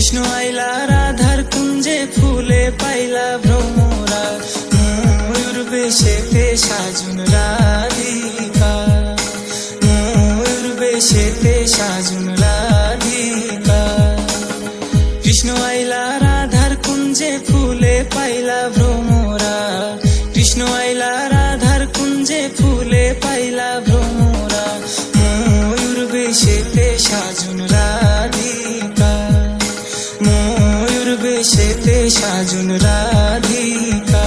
কৃষ্ণ আইলা রাধার কুঞ্জে ফুলে পাইলা ভ্রমরা, ময়ূর বেশেতে সাজুন রাধিকা, ময়ূর বেশেতে সাজুন রাধিকা। কৃষ্ণ আইলা রাধার কুঞ্জে ফুলে পাইলা ভ্রমরা, কৃষ্ণ আইলা রাধার কুঞ্জে ফুলে পাইলা ভ্রমরা, ময়ূর বেশেতে সাজুন রাধিকা, ময়ূর বেশেতে সাজুন রাধিকা।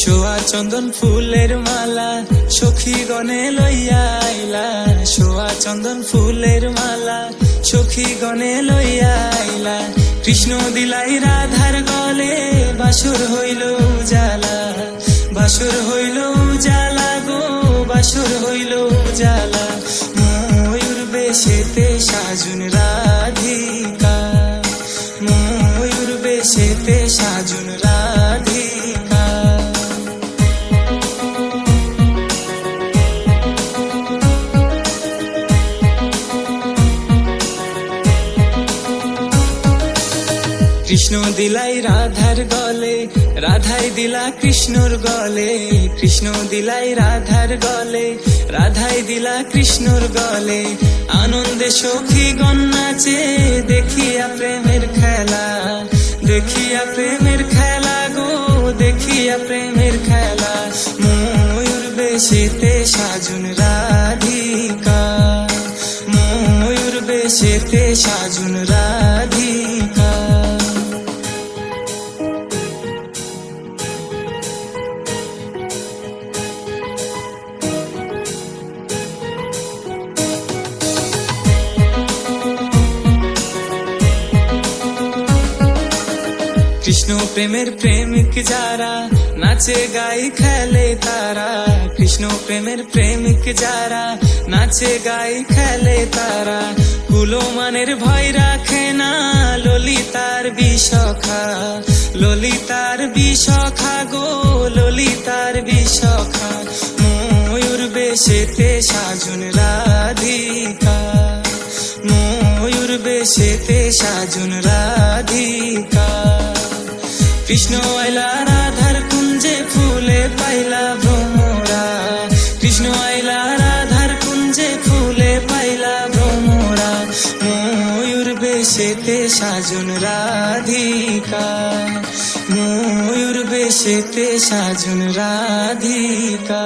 সোয়া চন্দন ফুলের মালা সখী গণে লইয়া আইলা, সোয়া চন্দন ফুলের মালা সখী গণে লইয়া আইলা। কৃষ্ণ দিলাই রাধার গলে বাসুর হইল উজালা, বাসুর হইল উজালা গো, বাসুর হইল উজালা। ময়ূর বেশেতে সাজুন রাধিকা, ময়ূর বেশেতে সাজুন রাধিকা। কৃষ্ণ দিলাই রাধার গলে, রাধাই দিলা কৃষ্ণর গলে, কৃষ্ণ দিলাই রাধার গলে, রাধাই দিলা কৃষ্ণর গলে। আনন্দে সখী গণ নাচে দেখিয়া প্রেমের খেলা, দেখিয়া প্রেমের খেলা গো, দেখিয়া প্রেমের খেলা। ময়ূর বেশেতে সাজুন রাধিকা, ময়ূর বেশেতে সাজুন রাধিকা। কৃষ্ণ প্রেমের প্রেমিক যারা নাচে গাই খেলে তারা, কৃষ্ণ প্রেমের প্রেমিক যারা নাচে গাই খেলে তারা। কুলমানের ভয় রাখে না ললিতার বিশখা, ললিতার বিশখা গো, ললিতার বিশখা। ময়ূর বেশেতে সাজুন রাধিকা, ময়ূর বেশেতে সাজুন রাধিকা। কৃষ্ণ আইলা রাধার কুঞ্জে ফুলে পাইলা ভ্রমরা, কৃষ্ণ আইলা রাধার কুঞ্জে ফুলে পাইলা ভ্রমরা, ময়ূর বেশেতে সাজুন রাধিকা, ময়ূর বেশেতে সাজুন রাধিকা।